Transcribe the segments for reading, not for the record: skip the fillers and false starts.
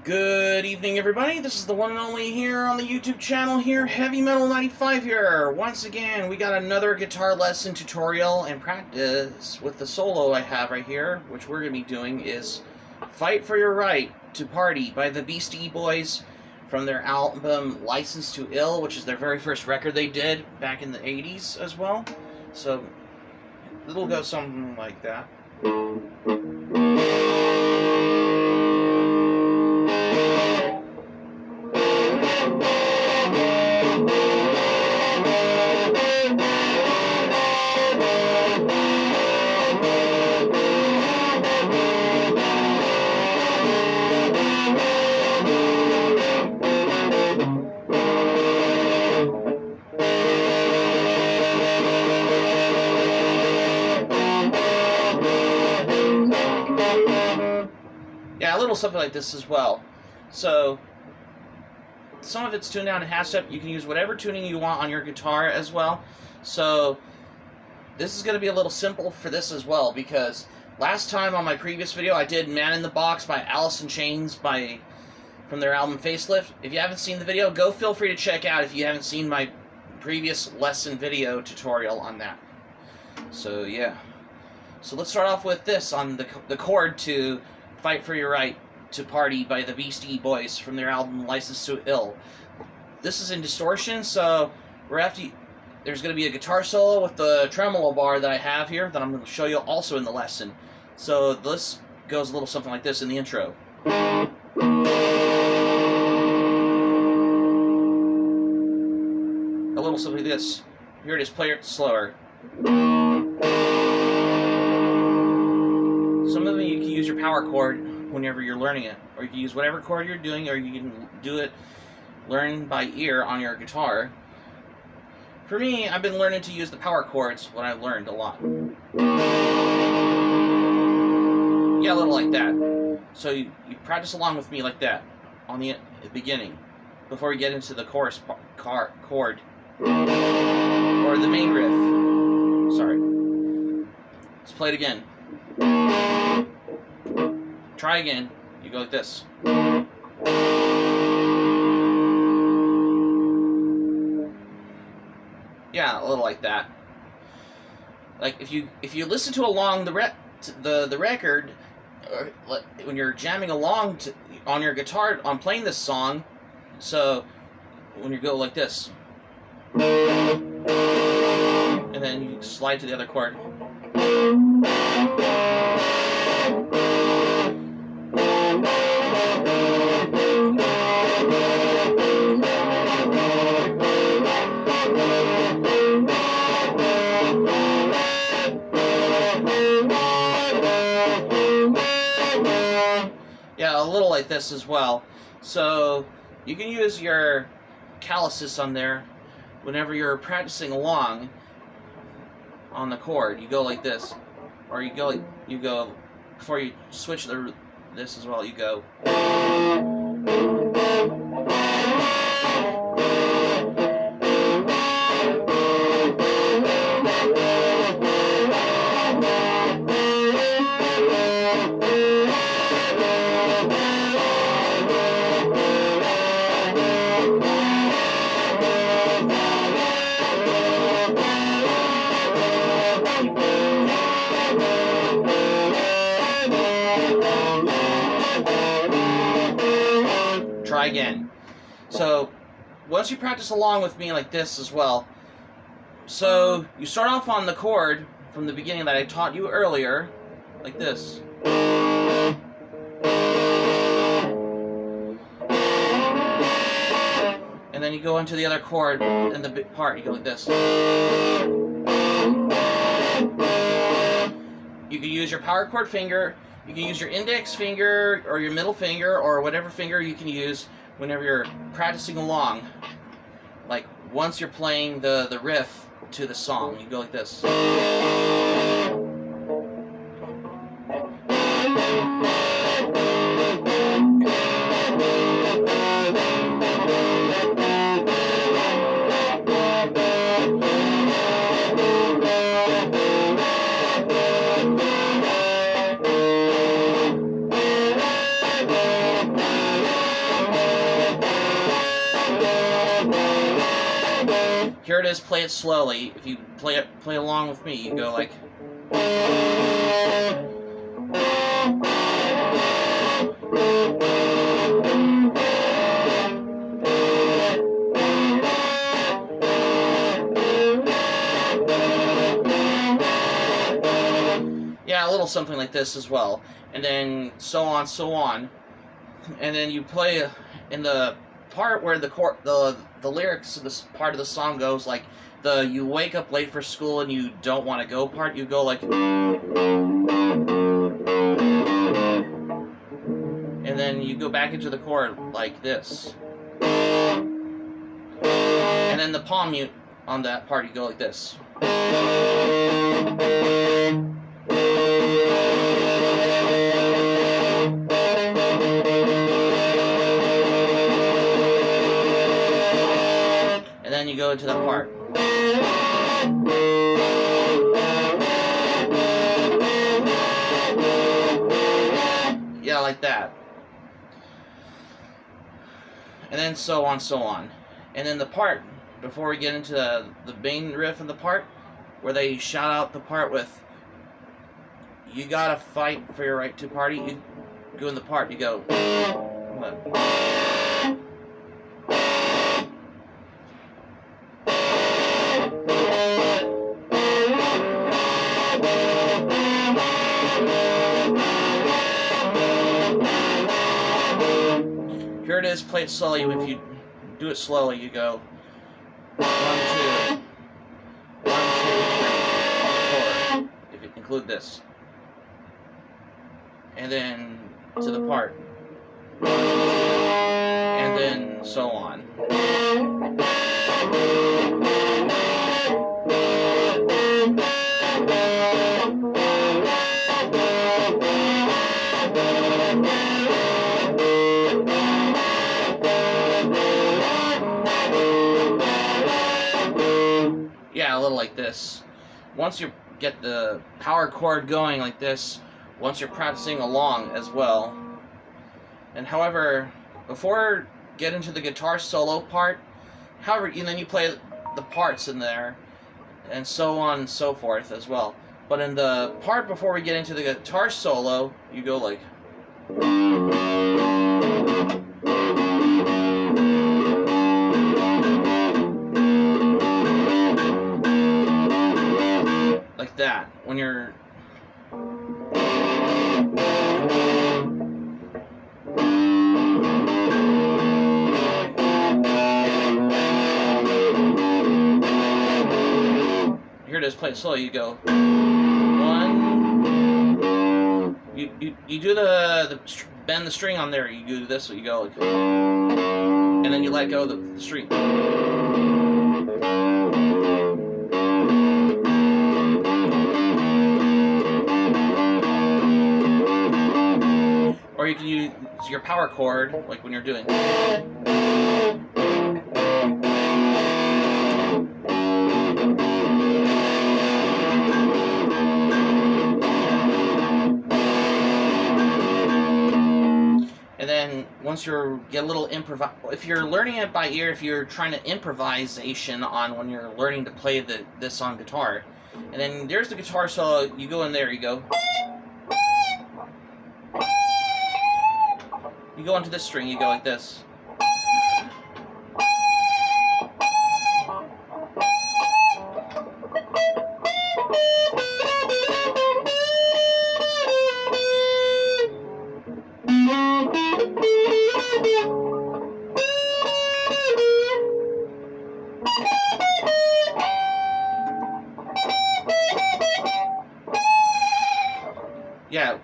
Good evening, everybody. This is the one and only here on the YouTube channel here, Heavy Metal 95 here. Once again, we got another guitar lesson tutorial and practice with the solo I have right here, which we're going to be doing is Fight for Your Right to Party by the Beastie Boys from their album License to Ill, which is their very first record they did back in the 80s as well. So it'll go something like that. Yeah, a little something like this as well. So, some of it's tuned down to half step. You can use whatever tuning you want on your guitar as well. So, this is going to be a little simple for this as well, because last time on my previous video I did Man in the Box by Alice in Chains from their album Facelift. If you haven't seen the video, go feel free to check out if you haven't seen my previous lesson video tutorial on that. So, yeah. So let's start off with this on the chord to Fight for Your Right to Party by the Beastie Boys from their album License to Ill. This is in distortion, so there's going to be a guitar solo with the tremolo bar that I have here that I'm going to show you also in the lesson. So this goes a little something like this in the intro. A little something like this. Here it is, play it slower. Some of them you can use your power chord whenever you're learning it, or you can use whatever chord you're doing, or you can do it learn by ear on your guitar. For me, I've been learning to use the power chords when I've learned a lot. Yeah, a little like that. So you practice along with me like that on the beginning before we get into the chorus chord or the main riff. Sorry. Let's play it again. Try again. You go like this. Yeah, a little like that. Like if you listen to along the record, or when you're jamming along on your guitar on playing this song, so when you go like this, and then you slide to the other chord. Yeah, a little like this as well. So you can use your calluses on there whenever you're practicing along on the chord. You go like this, or you go before you switch this as well. You go. Try again. So once you practice along with me like this as well, so you start off on the chord from the beginning that I taught you earlier, like this. And then you go into the other chord and the big part, you go like this. You can use your power chord finger. You can use your index finger or your middle finger or whatever finger you can use whenever you're practicing along. Like once you're playing the riff to the song, you go like this. Here it is, play it slowly. If you play along with me, you go like... Yeah, a little something like this as well. And then so on, so on. And then you play in the part where the lyrics of this part of the song goes like the you wake up late for school and you don't want to go part, you go like, and then you go back into the chord like this, and then the palm mute on that part, you go like this. And then you go into that part. Yeah, like that. And then so on, so on. And then the part, before we get into the main riff of the part, where they shout out the part with, you gotta fight for your right to party, you go in the part, you go, what? Here it is, play it slowly. If you do it slowly, you go 1, 2, 1, 2, 3, 4. If you include this, and then to the part, and then so on. Yeah, a little like this. Once you get the power chord going like this, once you're practicing along as well. And however, before get into the guitar solo part, however, and then you play the parts in there, and so on and so forth as well. But in the part before we get into the guitar solo, you go like... like that, when you're... Here it is, play it slow, you go 1, you do the bend the string on there, you do this, so you go like, and then you let go of the string. Or you can use your power chord, like when you're doing. And then once you get a little if you're learning it by ear, if you're trying to improvisation on when you're learning to play this on guitar, and then there's the guitar solo, you go in there, you go. You go into this string, you go like this. Yeah,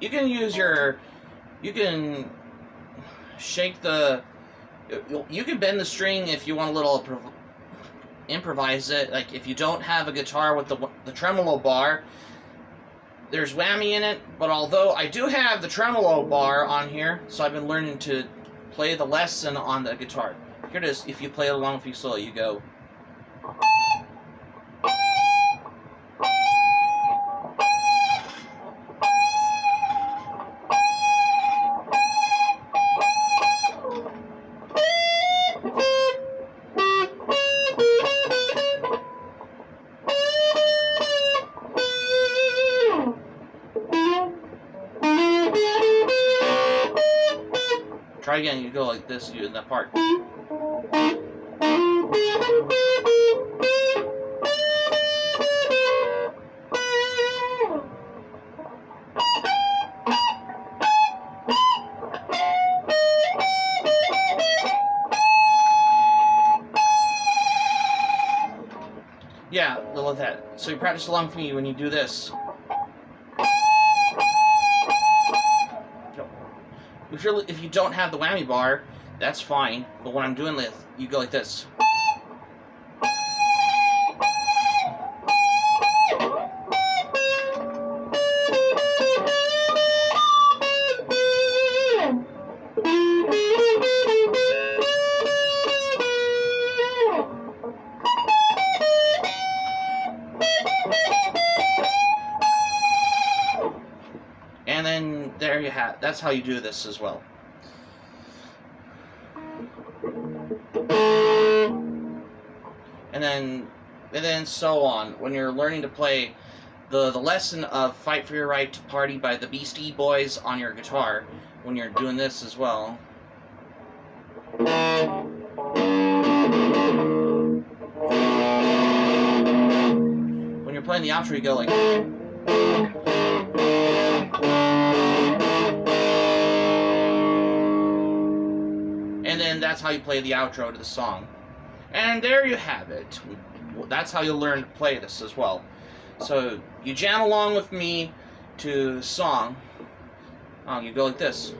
you can use you can shake you can bend the string if you want a little improvise it. Like if you don't have a guitar with the tremolo bar, there's whammy in it, but although I do have the tremolo bar on here, so I've been learning to play the lesson on the guitar. Here it is, if you play it along with you slowly, you go. Try again. You go like this. You in that part. Yeah, I love that. So you practice along with me when you do this. If you don't have the whammy bar, that's fine. But when I'm doing this, you go like this. And then there you have. That's how you do this as well. And then so on. When you're learning to play the lesson of "Fight for Your Right to Party" by the Beastie Boys on your guitar, when you're doing this as well. When you're playing the outro, you go like. And then that's how you play the outro to the song. And there you have it. That's how you learn to play this as well. So you jam along with me to the song. You go like this.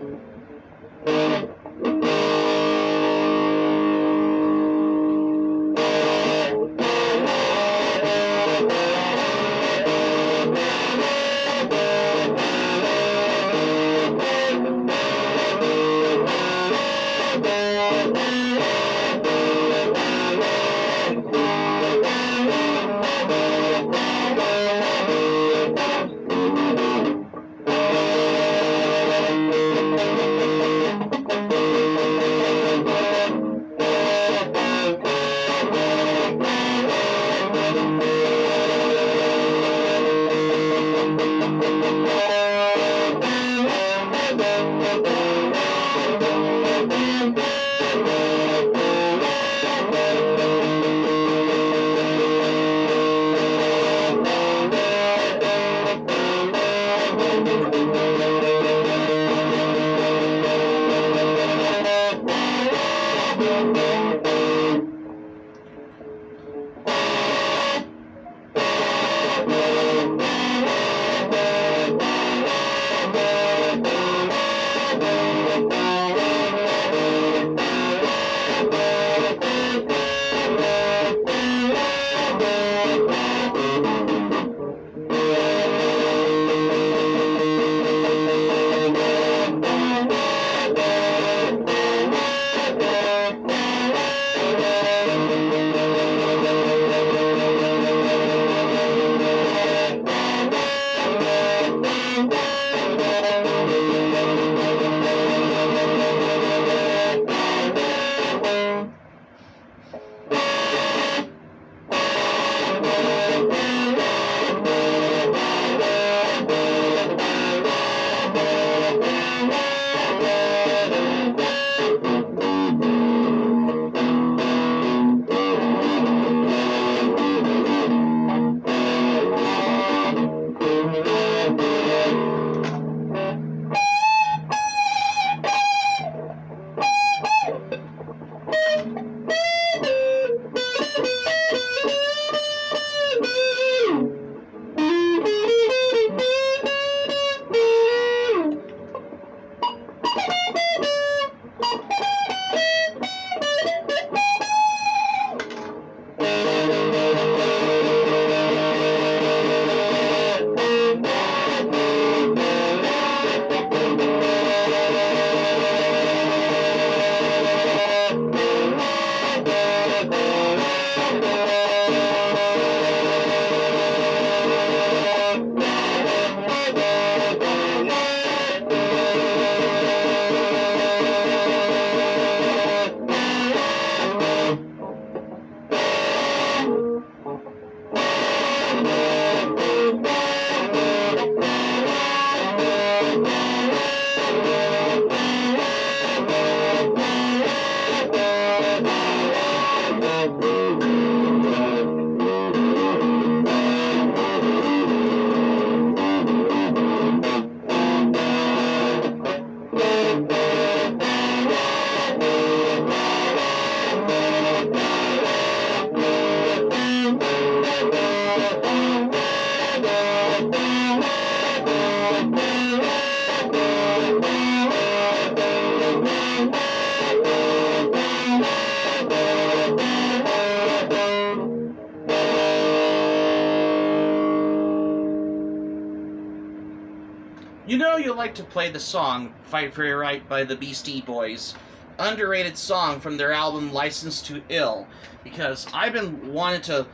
would like to play the song Fight for Your Right by the Beastie Boys. Underrated song from their album License to Ill. Because I've been wanting to...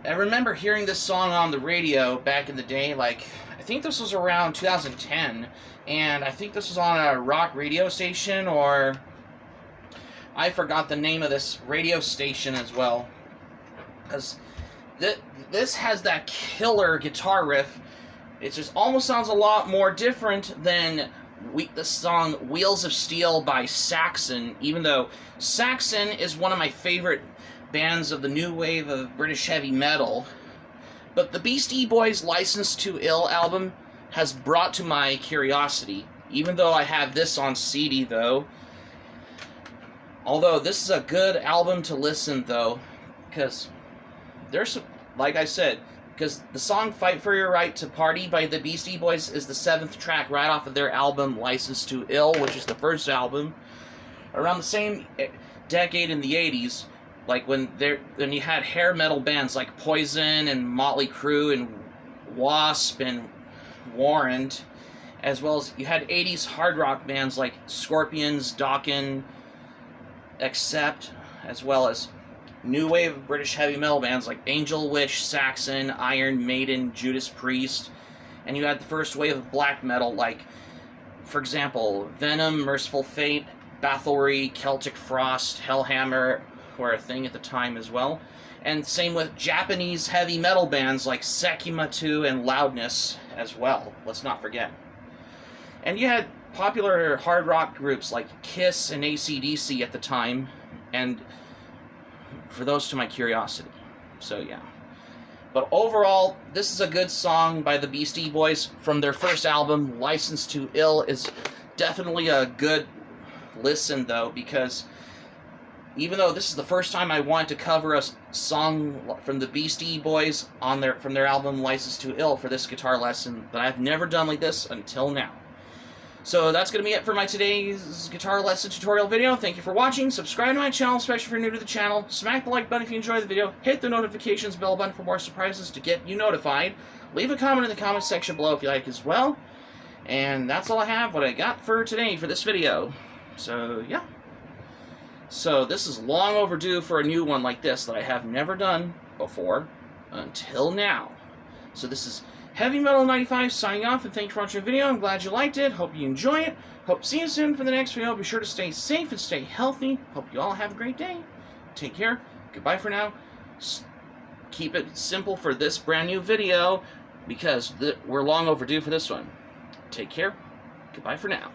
I remember hearing this song on the radio back in the day, like, I think this was around 2010, and I think this was on a rock radio station, or I forgot the name of this radio station as well, because this has that killer guitar riff. It just almost sounds a lot more different than the song Wheels of Steel by Saxon, even though Saxon is one of my favorite bands of the new wave of British heavy metal. But the Beastie Boys' License to Ill album has brought to my curiosity, even though I have this on CD though. Although this is a good album to listen though, because there's, like I said, because the song Fight for Your Right to Party by the Beastie Boys is the 7th track right off of their album License to Ill, which is the first album. Around the same decade in the 80s, like when you had hair metal bands like Poison and Motley Crue and Wasp and Warrant, as well as you had 80s hard rock bands like Scorpions, Dokken, Accept, as well as new wave of British heavy metal bands like Angel Witch, Saxon, Iron Maiden, Judas Priest, and you had the first wave of black metal like, for example, Venom, Merciful Fate, Bathory, Celtic Frost, Hellhammer were a thing at the time as well. And same with Japanese heavy metal bands like Sekimatu and Loudness as well, let's not forget. And you had popular hard rock groups like Kiss and AC/DC at the time, and for those to my curiosity. So yeah. But overall, this is a good song by the Beastie Boys from their first album. License to Ill is definitely a good listen though, because even though this is the first time I wanted to cover a song from the Beastie Boys from their album License to Ill for this guitar lesson, that I've never done like this until now. So that's going to be it for my today's guitar lesson tutorial video. Thank you for watching. Subscribe to my channel, especially if you're new to the channel. Smack the like button if you enjoyed the video. Hit the notifications bell button for more surprises to get you notified. Leave a comment in the comment section below if you like as well. And that's all I have, what I got for today for this video. So, yeah. So this is long overdue for a new one like this that I have never done before until now. So this is Heavy Metal 95 signing off, and thanks for watching the video. I'm glad you liked it. Hope you enjoy it. Hope to see you soon for the next video. Be sure to stay safe and stay healthy. Hope you all have a great day. Take care. Goodbye for now. Keep it simple for this brand new video because we're long overdue for this one. Take care. Goodbye for now.